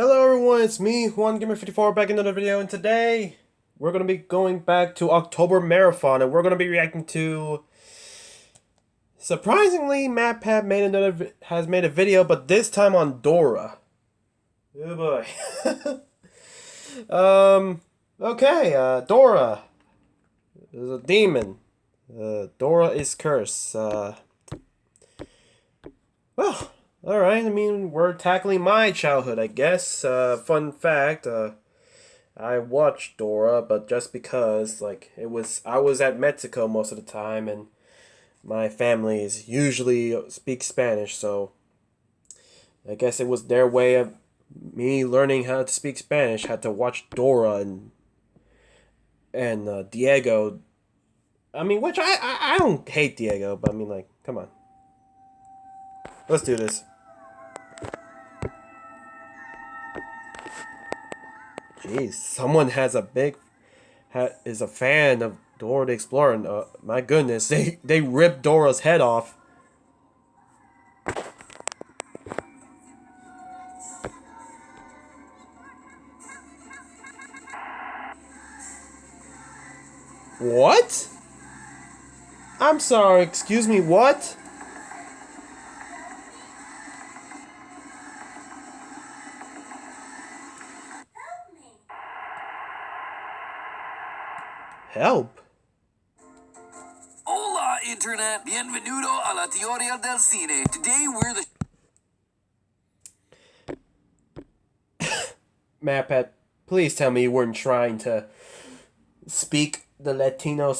Hello everyone, it's me, JuanGamer54, back in another video, and today we're going to be going back to October Marathon, and we're going to be reacting to... Surprisingly, MatPat has made a video, but this time on Dora. Oh boy. Dora is a demon. Dora is cursed. Well... Alright, I mean, we're tackling my childhood, I guess. Fun fact, I watched Dora, but just because, I was at Mexico most of the time, and my family usually speak Spanish, so I guess it was their way of me learning how to speak Spanish. Had to watch Dora and Diego. I mean, which I don't hate Diego, but I mean, like, come on. Let's do this. Jeez, someone is a fan of Dora the Explorer. And, my goodness, they ripped Dora's head off. What? I'm sorry, excuse me, what? Help? Hola, Internet. Bienvenido a la teoría del cine. Today we're the... MatPat, please tell me you weren't trying to speak the Latino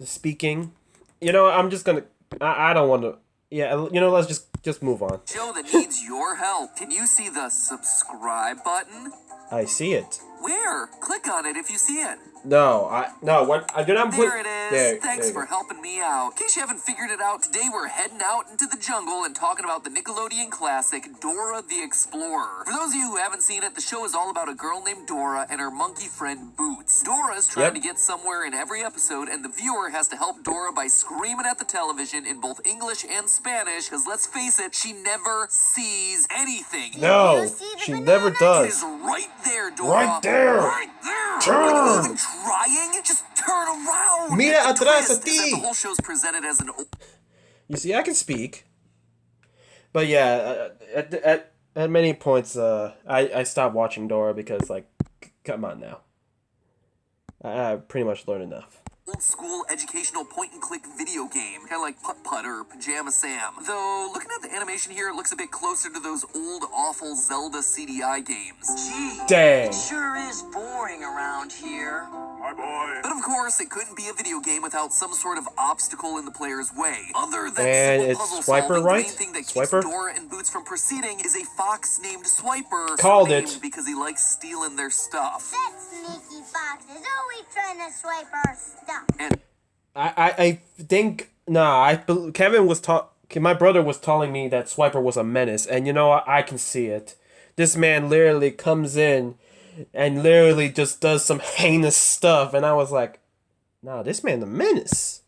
speaking. You know, I'm just gonna... I don't want to... Yeah, you know, let's just move on. Show that needs your help. Can you see the subscribe button? I see it. Where? Click on it if you see it. No, what I did not put. There it is. Thanks for helping me out. In case you haven't figured it out, today we're heading out into the jungle and talking about the Nickelodeon classic Dora the Explorer. For those of you who haven't seen it, the show is all about a girl named Dora and her monkey friend Boots. Dora is trying to get somewhere in every episode, and the viewer has to help Dora by screaming at the television in both English and Spanish, because let's face it, she never sees anything. No, she never does. It is right there, Dora. Right there. Right there. Turn. Are you even trying? Just turn around. Mira atrás a ti. The whole show's presented as an... You see, I can speak. But yeah, at many points, I stopped watching Dora because, like, come on now. I pretty much learned enough. Old school educational point-and-click video game, kind of like Putt-Putt or Pajama Sam. Though, looking at the animation here, it looks a bit closer to those old, awful Zelda CDI games. Gee, dang. It sure is boring around here. My boy. But of course, it couldn't be a video game without some sort of obstacle in the player's way. Other than and simple it's puzzle Swiper, solving, right? the main thing that Swiper? keeps Dora and Boots from proceeding is a fox named Swiper. Called named it. because he likes stealing their stuff. That sneaky fox is always trying to swipe our stuff. And I think Kevin was my brother was telling me that Swiper was a menace, and you know what? I can see it. This man literally comes in and literally just does some heinous stuff, and I was like, nah, this man's a menace.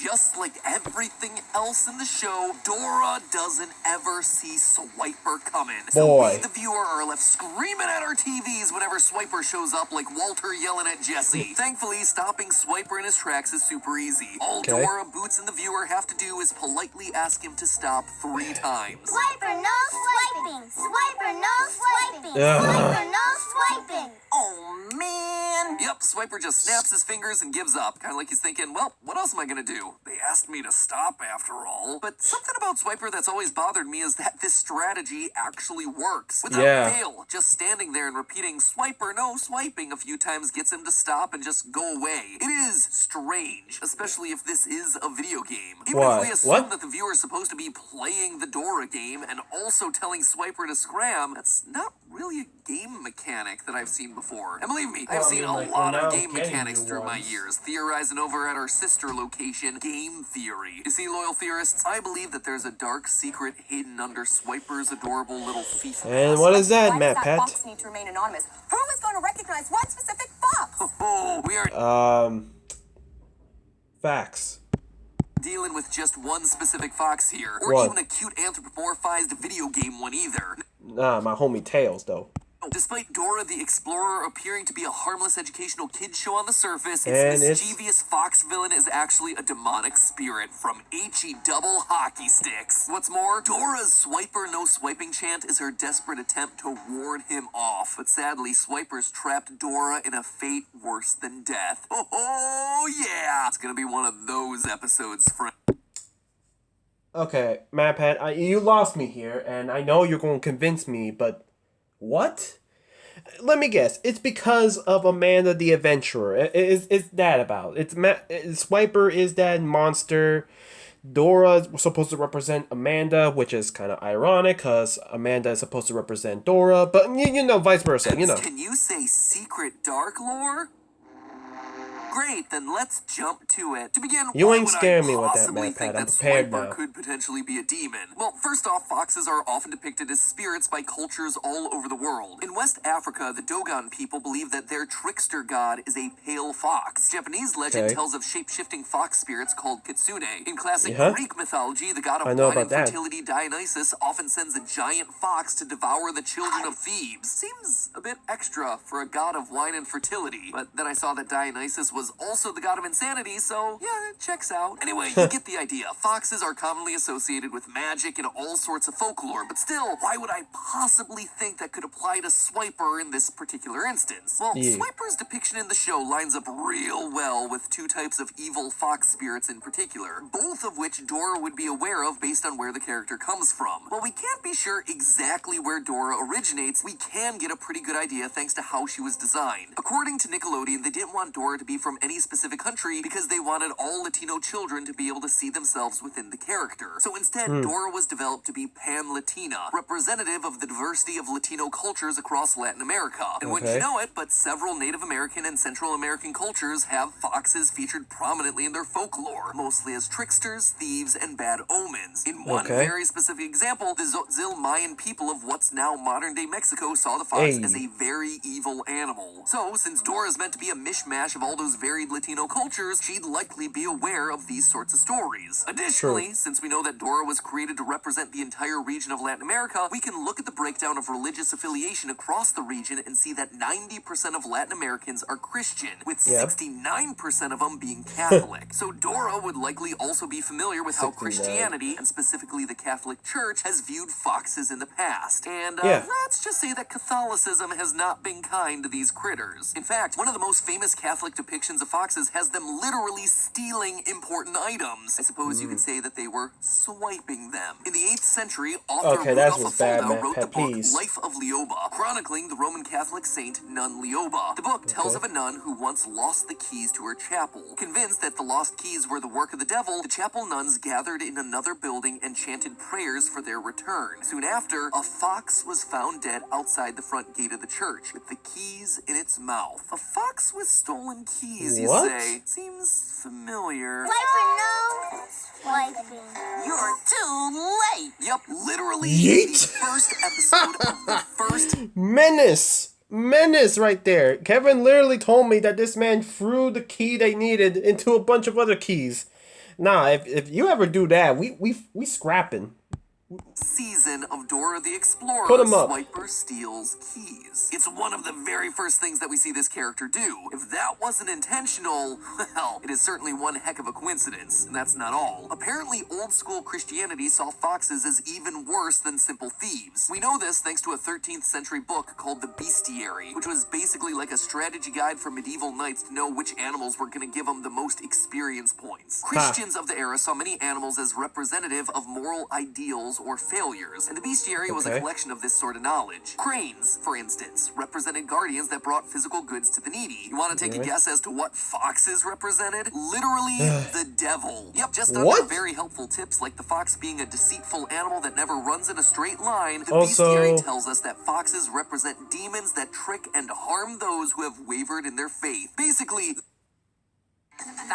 just like everything else in the show, Dora doesn't ever see Swiper coming. So we, the viewer, are left screaming at our TVs whenever Swiper shows up like Walter yelling at Jesse. Thankfully, stopping Swiper in his tracks is super easy. All Dora, Boots, and the viewer have to do is politely ask him to stop 3 times. Swiper, no swiping! Swiper, no swiping! Swiper, no swiping! Oh, man. Yep, Swiper just snaps his fingers and gives up. Kind of like he's thinking, well, what else am I gonna do? They asked me to stop after all. But something about Swiper that's always bothered me is that this strategy actually works. Without fail, just standing there and repeating Swiper, no swiping a few times gets him to stop and just go away. It is strange, especially if this is a video game. Even if we assume that the viewer is supposed to be playing the Dora game and also telling Swiper to scram, that's not really a game mechanic that I've seen before. And believe me, I've seen a lot of game mechanics through my years, theorizing over at our sister location, Game Theory. You see, loyal theorists, I believe that there's a dark secret hidden under Swiper's adorable little feast. And what is that, MatPat? Fox need to remain anonymous. Who is going to recognize one specific fox? Oh, we are facts. Dealing with just one specific fox here, or even a cute anthropomorphized video game one either. Nah, my homie Tails, though. Despite Dora the Explorer appearing to be a harmless educational kids show on the surface, And its it's- mischievous fox villain is actually a demonic spirit from HE double hockey sticks. What's more, Dora's Swiper no swiping chant is her desperate attempt to ward him off. But sadly, Swipers trapped Dora in a fate worse than death. Oh yeah! It's gonna be one of those episodes, friend. Okay, MatPat, you lost me here, and I know you're going to convince me, but what? Let me guess. It's because of Amanda the Adventurer. Is that about? Swiper is that monster. Dora is supposed to represent Amanda, which is kind of ironic because Amanda is supposed to represent Dora, but you know, vice versa. You know. Can you say secret dark lore? Great, then let's jump to it. To begin, You why ain't would scaring I me with that, possibly MatPat. think I'm that prepared Swiper now. could potentially be a demon? Well, first off, foxes are often depicted as spirits by cultures all over the world. In West Africa, the Dogon people believe that their trickster god is a pale fox. Japanese legend Okay. tells of shape-shifting fox spirits called kitsune. In classic Yeah. Greek mythology, the god of I know wine about and that. fertility Dionysus often sends a giant fox to devour the children of Thebes. Seems a bit extra for a god of wine and fertility. But then I saw that Dionysus was also the god of insanity, so yeah, it checks out. Anyway, you get the idea. Foxes are commonly associated with magic and all sorts of folklore, but still, why would I possibly think that could apply to Swiper in this particular instance? Well, Yeah. Swiper's depiction in the show lines up real well with two types of evil fox spirits in particular, both of which Dora would be aware of based on where the character comes from. While we can't be sure exactly where Dora originates, we can get a pretty good idea thanks to how she was designed. According to Nickelodeon, they didn't want Dora to be from any specific country because they wanted all Latino children to be able to see themselves within the character. So instead, Dora was developed to be pan-Latina, representative of the diversity of Latino cultures across Latin America. And wouldn't you Okay. know it, but several Native American and Central American cultures have foxes featured prominently in their folklore, mostly as tricksters, thieves, and bad omens. In one Okay. very specific example, the Tzotzil Mayan people of what's now modern-day Mexico saw the fox Hey. as a very evil animal. So, since Dora is meant to be a mishmash of all those varied Latino cultures, she'd likely be aware of these sorts of stories. Additionally, since we know that Dora was created to represent the entire region of Latin America, we can look at the breakdown of religious affiliation across the region and see that 90% of Latin Americans are Christian, with Yep. 69% of them being Catholic. So Dora would likely also be familiar with how 69. Christianity, and specifically the Catholic Church, has viewed foxes in the past. And Yeah. let's just say that Catholicism has not been kind to these critters. In fact, one of the most famous Catholic depictions of foxes has them literally stealing important items. I suppose you could say that they were swiping them. In the 8th century, author Okay, that Rudolf was bad, Fulda Matt. wrote the Pet book peeves. Life of Lioba, chronicling the Roman Catholic saint Nun Lioba. The book tells of a nun who once lost the keys to her chapel. Convinced that the lost keys were the work of the devil, the chapel nuns gathered in another building and chanted prayers for their return. Soon after, a fox was found dead outside the front gate of the church, with the keys in its mouth. A fox with stolen keys, you What? say? Seems familiar. Swiper no swiping. You're too late. Yep, literally Yeet. the first episode of the first Menace right there. Kevin literally told me that this man threw the key they needed into a bunch of other keys. Nah, if you ever do that, we scrapping. season of Dora the Explorer, Put 'em up. Swiper steals keys. It's one of the very first things that we see this character do. If that wasn't intentional, well, it is certainly one heck of a coincidence. And that's not all. Apparently, old school Christianity saw foxes as even worse than simple thieves. We know this thanks to a 13th century book called the Bestiary, which was basically like a strategy guide for medieval knights to know which animals were going to give them the most experience points. Christians of the era saw many animals as representative of moral ideals or failures, and the Bestiary was a Okay. collection of this sort of knowledge. Cranes, for instance, represented guardians that brought physical goods to the needy. You want to take a Really? guess as to what foxes represented? Literally the devil. Yep, just under What? very helpful tips like the fox being a deceitful animal that never runs in a straight line, the Also- Bestiary tells us that foxes represent demons that trick and harm those who have wavered in their faith. Basically,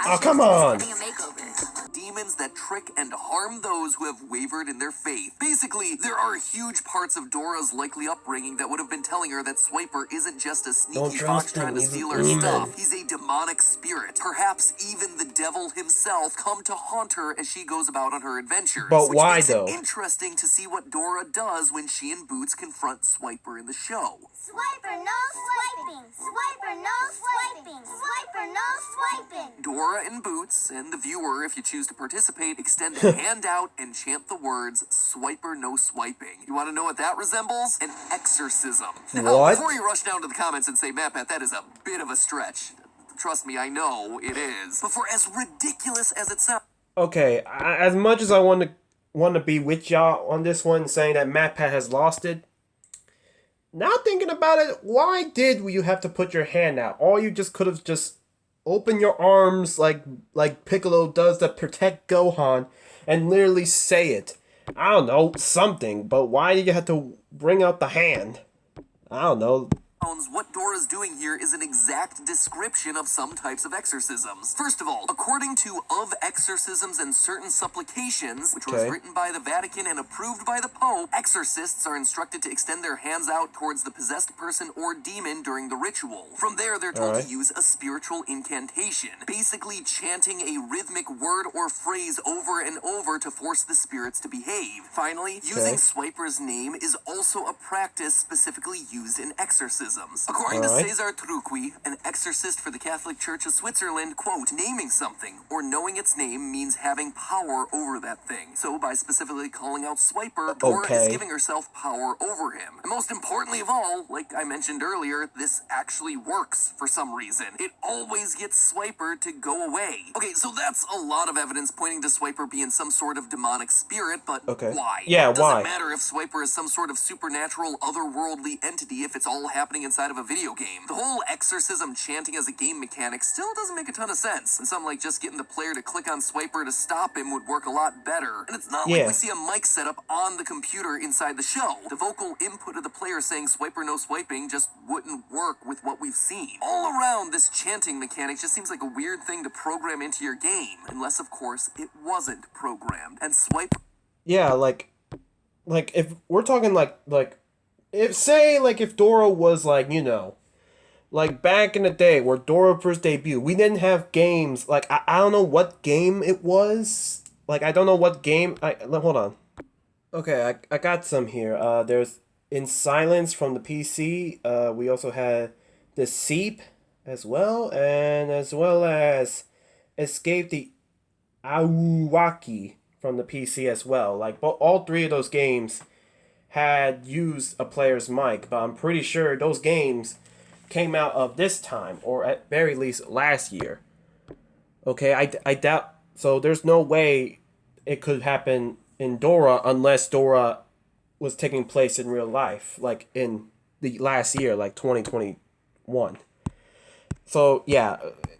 Oh, come on. Getting a makeover. Demons that trick and harm those who have wavered in their faith. Basically, there are huge parts of Dora's likely upbringing that would have been telling her that Swiper isn't just a Don't sneaky trust fox trying him, to he's steal an her demon. stuff. He's a demonic spirit. Perhaps even the devil himself come to haunt her as she goes about on her adventures. But which why, makes though? it interesting to see what Dora does when she and Boots confront Swiper in the show. Swiper, no swiping. Swiper, no swiping. Swiper, no swiping. Dora and Boots, and the viewer, if you choose to participate, extend a hand out and chant the words, Swiper no swiping. You want to know what that resembles? An exorcism. Now, What? before you rush down to the comments and say, Matt, that is a bit of a stretch. Trust me, I know it is. But for as ridiculous as it sounds, Okay, as much as I want to be with y'all on this one, saying that MatPat has lost it. Now thinking about it, why did you have to put your hand out? Or you just could have just opened your arms like Piccolo does to protect Gohan and literally say it. I don't know, something. But why did you have to bring out the hand? I don't know. what Dora's doing here is an exact description of some types of exorcisms. First of all, according to Of Exorcisms and Certain Supplications, which was written by the Vatican and approved by the Pope, exorcists are instructed to extend their hands out towards the possessed person or demon during the ritual. From there, they're told to use a spiritual incantation, basically chanting a rhythmic word or phrase over and over to force the spirits to behave. Finally, using Swiper's name is also a practice specifically used in exorcisms. According to Cesar Truqui, an exorcist for the Catholic Church of Switzerland, quote, naming something or knowing its name means having power over that thing. So by specifically calling out Swiper, Dora is giving herself power over him. And most importantly of all, like I mentioned earlier, this actually works for some reason. It always gets Swiper to go away. Okay, so that's a lot of evidence pointing to Swiper being some sort of demonic spirit, but why? Yeah, Does why? it matter if Swiper is some sort of supernatural, otherworldly entity if it's all happening inside of a video game? The whole exorcism chanting as a game mechanic still doesn't make a ton of sense, and something like just getting the player to click on Swiper to stop him would work a lot better. And it's not like we see a mic setup on the computer inside the show. The vocal input of the player saying Swiper no swiping just wouldn't work with what we've seen. All around, this chanting mechanic just seems like a weird thing to program into your game, unless of course it wasn't programmed. And Swiper... Yeah, like if we're talking like if Dora was like, you know, like back in the day where Dora first debuted, we didn't have games, like I don't know what game it was. Like I don't know what game hold on. Okay, I got some here. There's In Silence from the PC. We also had The Seep as well, and as well as Escape the Aowaki from the PC as well. Like all three of those games had used a player's mic, but I'm pretty sure those games came out of this time, or at very least last year. Okay, I doubt, so there's no way it could happen in Dora unless Dora was taking place in real life, like in the last year, like 2021. So, yeah.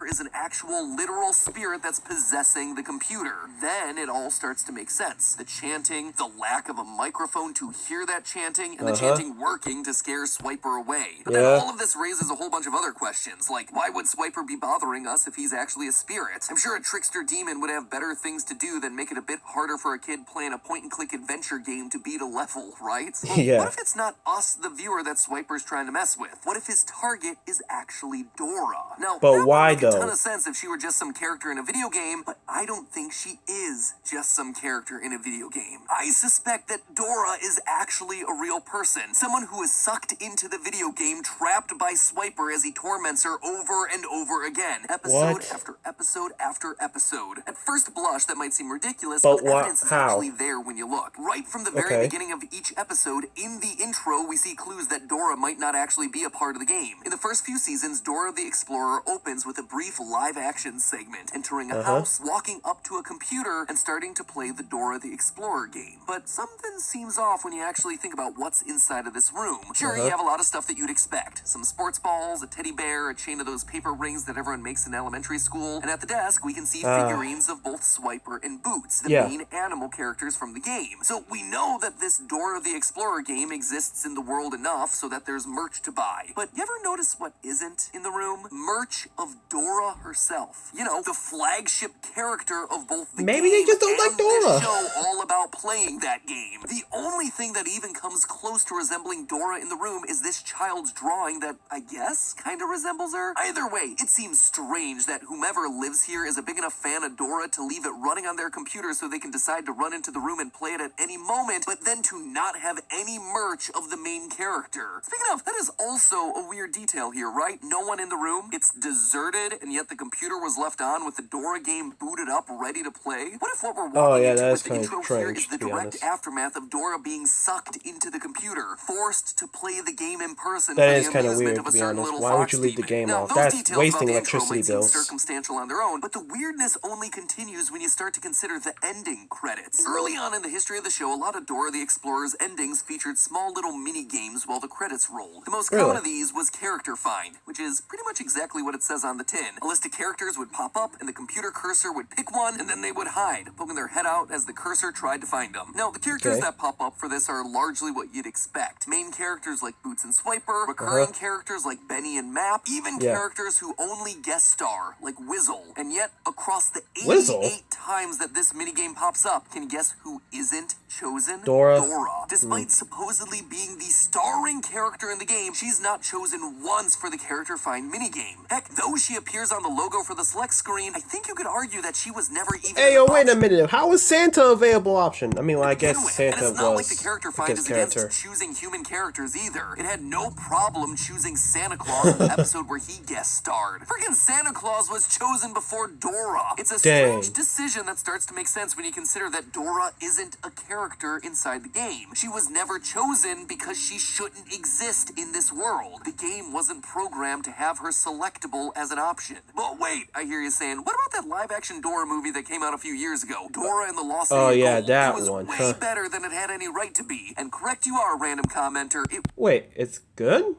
Is an actual literal spirit that's possessing the computer. Then it all starts to make sense. The chanting, the lack of a microphone to hear that chanting, and the chanting working to scare Swiper away. But then all of this raises a whole bunch of other questions, like why would Swiper be bothering us if he's actually a spirit? I'm sure a trickster demon would have better things to do than make it a bit harder for a kid playing a point-and-click adventure game to beat a level, right? Well, what if it's not us, the viewer, that Swiper's trying to mess with? What if his target is actually Dora? Now, but why though? though? Ton of sense if she were just some character in a video game, but I don't think she is just some character in a video game. I suspect that Dora is actually a real person, someone who is sucked into the video game, trapped by Swiper as he torments her over and over again, episode after episode after episode. At first blush, that might seem ridiculous, but evidence is actually there when you look. Right from the very beginning of each episode, in the intro, we see clues that Dora might not actually be a part of the game. In the first few seasons, Dora the Explorer opens with a brief live-action segment, entering a house, walking up to a computer, and starting to play the Dora the Explorer game. But something seems off when you actually think about what's inside of this room. Sure, you have a lot of stuff that you'd expect. Some sports balls, a teddy bear, a chain of those paper rings that everyone makes in elementary school, and at the desk, we can see figurines of both Swiper and Boots, the main animal characters from the game. So we know that this Dora the Explorer game exists in the world enough so that there's merch to buy. But you ever notice notice what isn't in the room? Merch of Dora herself. You know, the flagship character of both the Maybe game they just don't like and this Dora. show all about playing that game. The only thing that even comes close to resembling Dora in the room is this child's drawing that, I guess, kind of resembles her. Either way, it seems strange that whomever lives here is a big enough fan of Dora to leave it running on their computer so they can decide to run into the room and play it at any moment, but then to not have any merch of the main character. Speaking of, that is also a weird detail here, right? No one in the room. It's deserted, and yet the computer was left on with the Dora game booted up, ready to play. What if what we're walking yeah, into that with is the kind of intro here strange, is the to be direct honest. aftermath of Dora being sucked into the computer, forced to play the game in person That for is the kind of amusement weird, of a to be certain honest. little Why would Fox you leave the demon. game Now, off? those That's details wasting about the intro electricity might seem bills. circumstantial on their own, but the weirdness only continues when you start to consider the ending credits. Early on in the history of the show, a lot of Dora the Explorer's endings featured small little mini games while the credits rolled. The most common Really? of these was Character Find, which is pretty much exactly what it says on the tin. A list of characters would pop up, and the computer cursor would pick one, and then they would hide, poking their head out as the cursor tried to find them. Now, the characters Okay. that pop up for this are largely what you'd expect. Main characters like Boots and Swiper, recurring characters like Benny and Map, even Yeah. characters who only guest star, like Whizzle. And yet, across the 88 Whizzle? times that this minigame pops up, can you guess who isn't chosen? Dora. Despite supposedly being the starring character in the game, she's not chosen once for the Character Find minigame. Heck, though she appears on the logo for the select screen, I think you could argue that she was never even Hey, an yo, wait a option minute. How was Santa a available option? I mean, well, I to begin guess with. Santa And it's not like was the Character a Find good is character. against choosing human characters either. It had no problem choosing Santa Claus in the episode where he guest starred. Freaking Santa Claus was chosen before Dora. It's a Dang. strange decision that starts to make sense when you consider that Dora isn't a character inside the game. She was never chosen because she shouldn't exist in this world. The game wasn't programmed to have her selectable as an option. But wait, I hear you saying, what about that live-action Dora movie that came out a few years ago? Dora and the Lost City Oh, of yeah, Gold. that It was one, way huh. better than it had any right to be. And correct you are, random commenter, it Wait, it's good?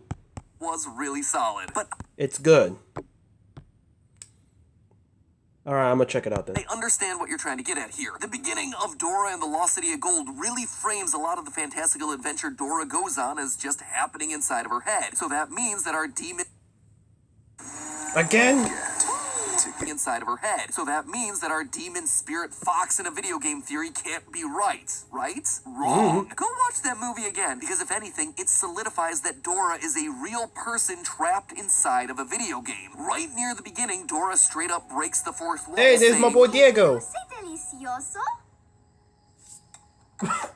was really solid. But It's good. Alright, I'm gonna check it out then. I understand what you're trying to get at here. The beginning of Dora and the Lost City of Gold really frames a lot of the fantastical adventure Dora goes on as just happening inside of her head. So that means that our demon Again? inside of her head. So that means that our demon spirit fox in a video game theory can't be right. Right? Wrong. Go watch that movie again, because if anything, it solidifies that Dora is a real person trapped inside of a video game. Right near the beginning, Dora straight up breaks the fourth wall. Hey, there's my saying, boy Diego. C'est delicioso.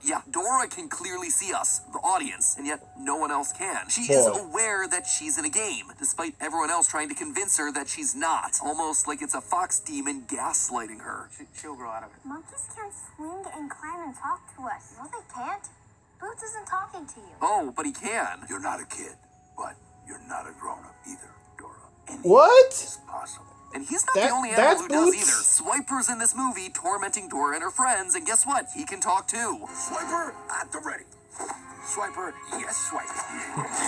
Yeah, Dora can clearly see us, the audience, and yet no one else can. She is Boy. aware that she's in a game, despite everyone else trying to convince her that she's not. Almost like it's a fox demon gaslighting her. She'll grow out of it. Monkeys can swing and climb and talk to us. No, they can't. Boots isn't talking to you. Oh, but he can. You're not a kid, but you're not a grown-up either, Dora. What? It's possible. And he's not That- the only that's animal who does Boots? either. Swiper's in this movie, tormenting Dora and her friends, and guess what? He can talk too. Swiper at the ready. Swiper, yes, swipe.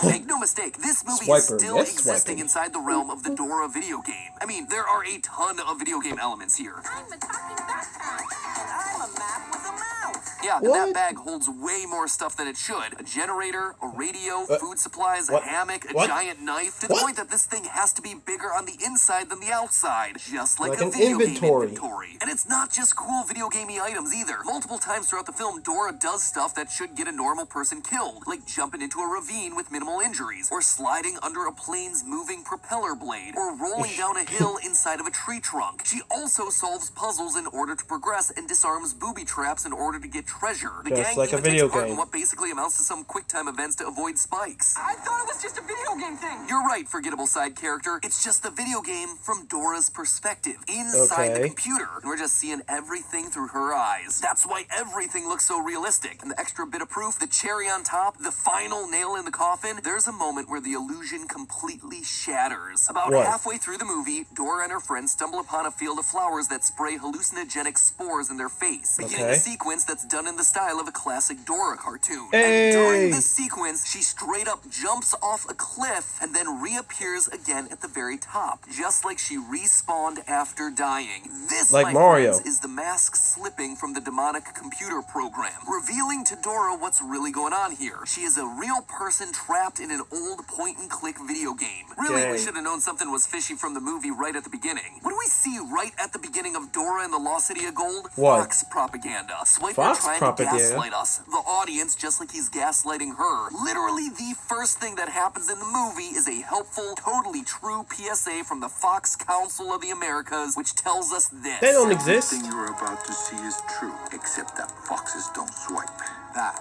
Make no mistake, this movie is Swiper, still yes, existing swiping. inside the realm of the Dora video game. I mean, there are a ton of video game elements here. I'm a talking backpack, and I'm a map with a mouse. Yeah, and What? that bag holds way more stuff than it should. A generator, a radio, food supplies, what? a hammock, a What? giant knife, to the What? point that this thing has to be bigger on the inside than the outside, just like Like a an video inventory. game inventory. And it's not just cool video gamey items either. Multiple times throughout the film, Dora does stuff that should get a normal person killed, like jumping into a ravine with minimal injuries, or sliding under a plane's moving propeller blade, or rolling down a hill inside of a tree trunk. She also solves puzzles in order to progress and disarms booby traps in order to get treasure. The Just gang like a even video takes part in game. what basically amounts to some quick time events to avoid spikes. I thought it was just a video game thing. You're right, forgettable side character. It's just the video game from Dora's perspective, inside the Okay. computer. And we're just seeing everything through her eyes. That's why everything looks so realistic. And the extra bit of proof, the cherry on top, the final nail in the coffin, there's a moment where the illusion completely shatters. About What? halfway through the movie, Dora and her friends stumble upon a field of flowers that spray hallucinogenic spores in their face, beginning Okay. a sequence that's done done in the style of a classic Dora cartoon. Hey. And during this sequence, she straight up jumps off a cliff and then reappears again at the very top, just like she respawned after dying. This, like my Mario, friends, is the mask slipping from the demonic computer program, revealing to Dora what's really going on here. She is a real person trapped in an old point-and-click video game. Really, we should have known something was fishy from the movie right at the beginning. What do we see right at the beginning of Dora and the Lost City of Gold? What? Fox propaganda. Swiper Fox trying propaganda? to gaslight us, the audience, just like he's gaslighting her. Literally, the first thing that happens in the movie is a helpful, totally true PSA from the Fox Council of the Americas, which tells us this. They don't exist. Everything you're about to see is true, except that foxes don't swipe. That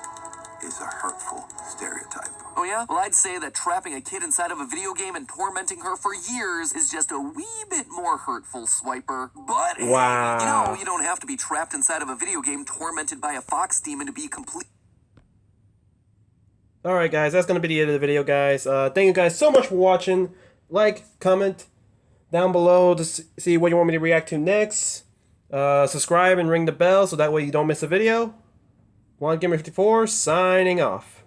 is a hurtful stereotype. Oh yeah? Well, I'd say that trapping a kid inside of a video game and tormenting her for years is just a wee bit more hurtful, Swiper. But hey, Wow. you don't have to be trapped inside of a video game tormented by a fox demon to be complete. Alright guys, that's going to be the end of the video, guys. Thank you guys so much for watching. Like, comment down below to see what you want me to react to next. Subscribe and ring the bell so that way you don't miss a video. 1Gamer54 signing off.